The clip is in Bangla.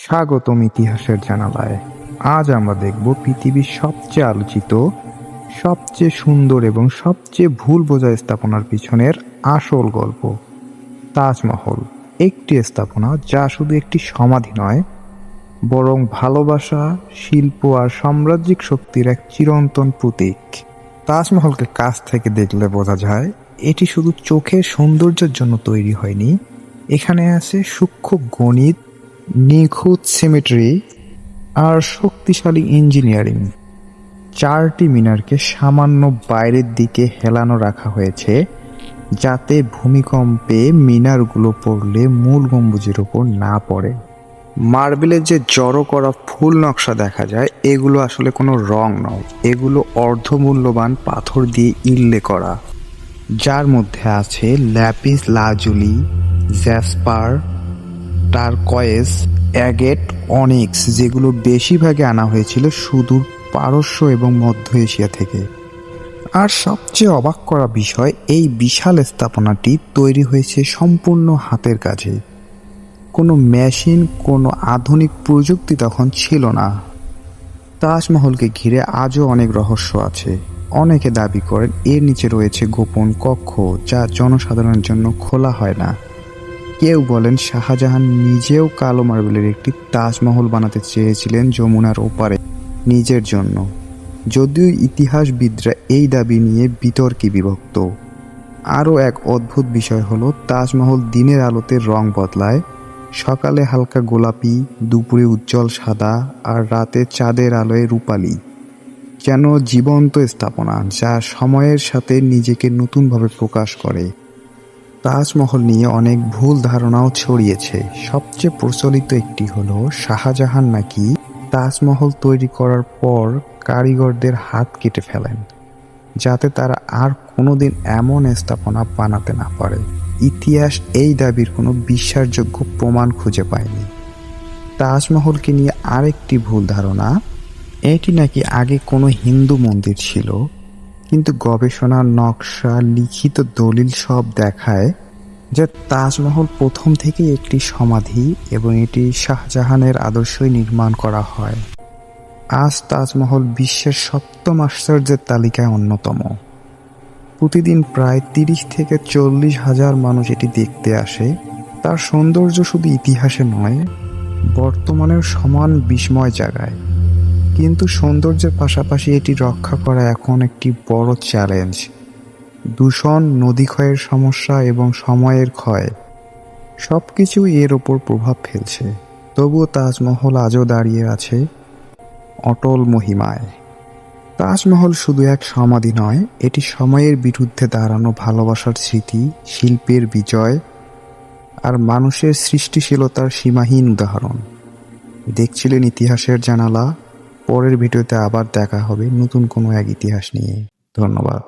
স্বাগতম ইতিহাসের জানালায়। আজ আমরা দেখব পৃথিবীর সবচেয়ে আলোচিত, সবচেয়ে সুন্দর এবং সবচেয়ে ভুল বোঝা স্থাপনার পিছনের আসল গল্প। তাজমহল একটি স্থাপনা যা শুধু একটি সমাধি নয়, বরং ভালোবাসা, শিল্প আর সাম্রাজ্যিক শক্তির এক চিরন্তন প্রতীক। তাজমহলকে কাছ থেকে দেখলে বোঝা যায় এটি শুধু চোখের সৌন্দর্যের জন্য তৈরি হয়নি। এখানে আছে সূক্ষ্ম গণিত, নিখুঁত সিমেট্রি আর শক্তিশালী ইঞ্জিনিয়ারিং। চারটি মিনারকে সামান্য বাইরের দিকে হেলানো রাখা হয়েছে, যাতে ভূমিকম্পে মিনারগুলো পড়লে মূল গম্বুজের উপর না পড়ে। মার্বেলের যে জড়ো করা ফুল নকশা দেখা যায়, এগুলো আসলে কোনো রং নয়, এগুলো অর্ধমূল্যবান পাথর দিয়ে ইনলে করা, যার মধ্যে আছে lapis lazuli, jasper, turquoise, agate, onyx, যেগুলো বেশিরভাগে আনা হয়েছিল সুদূর পারস্য এবং মধ্য এশিয়া থেকে। আর সবচেয়ে অবাক করা বিষয়, এই বিশাল স্থাপনাটি তৈরি হয়েছে সম্পূর্ণ হাতের কাজে। কোনো মেশিন, কোনো আধুনিক প্রযুক্তি তখন ছিল না। তাজমহলকে ঘিরে আজও অনেক রহস্য আছে। অনেকে দাবি করেন এর নিচে রয়েছে গোপন কক্ষ, যা জনসাধারণের জন্য খোলা হয় না। কেউ বলেন শাহজাহান নিজেও কালো মার্বেলের একটি তাজমহল বানাতে চেয়েছিলেন যমুনার ওপারে নিজের জন্য, যদিও ইতিহাসবিদরা এই দাবি নিয়ে বিতর্কে বিভক্ত। আরও এক অদ্ভুত বিষয় হলো তাজমহল দিনের আলোতে রং বদলায়। সকালে হালকা গোলাপি, দুপুরে উজ্জ্বল সাদা, আর রাতে চাঁদের আলোয় রূপালি। যেন জীবন্ত স্থাপনা যা সময়ের সাথে নিজেকে নতুনভাবে প্রকাশ করে। তাজমহল নিয়ে অনেক ভুল ধারণাও ছড়িয়েছে। সবচেয়ে প্রচলিত একটি হলো শাহজাহান নাকি তাজমহল তৈরি করার পর কারিগরদের হাত কেটে ফেলেন, যাতে তারা আর কোনোদিন এমন স্থাপনা বানাতে না পারে। ইতিহাস এই দাবির কোনো বিশ্বাসযোগ্য প্রমাণ খুঁজে পায়নি। তাজমহলকে নিয়ে আরেকটি ভুল ধারণা, এটি নাকি আগে কোনো হিন্দু মন্দির ছিল, কিন্তু গবেষণা, নকশা, লিখিত দলিল সব দেখায় যে তাজমহল প্রথম থেকেই একটি সমাধি এবং এটি শাহজাহানের আদর্শই নির্মাণ করা হয়। আজ তাজমহল বিশ্বের সপ্তম আশ্চর্যের তালিকায় অন্যতম। প্রতিদিন প্রায় ৩০ থেকে ৪০ হাজার মানুষ এটি দেখতে আসে। তার সৌন্দর্য শুধু ইতিহাসে নয়, বর্তমানেও সমান বিস্ময় জাগায়। কিন্তু সৌন্দর্যের পাশাপাশি এটি রক্ষা করা এখন একটি বড় চ্যালেঞ্জ। দূষণ, নদী ক্ষয়ের সমস্যা এবং সময়ের ক্ষয় সবকিছুই এর ওপর প্রভাব ফেলছে। তবুও তাজমহল আজও দাঁড়িয়ে আছে অটল মহিমায়। তাজমহল শুধু এক সমাধি নয়, এটি সময়ের বিরুদ্ধে দাঁড়ানো ভালোবাসার স্মৃতি, শিল্পের বিজয় আর মানুষের সৃষ্টিশীলতার সীমাহীন উদাহরণ। দেখছিলেন ইতিহাসের জানালা। পরের ভিডিওতে আবার দেখা হবে নতুন কোনো এক ইতিহাস নিয়ে। ধন্যবাদ।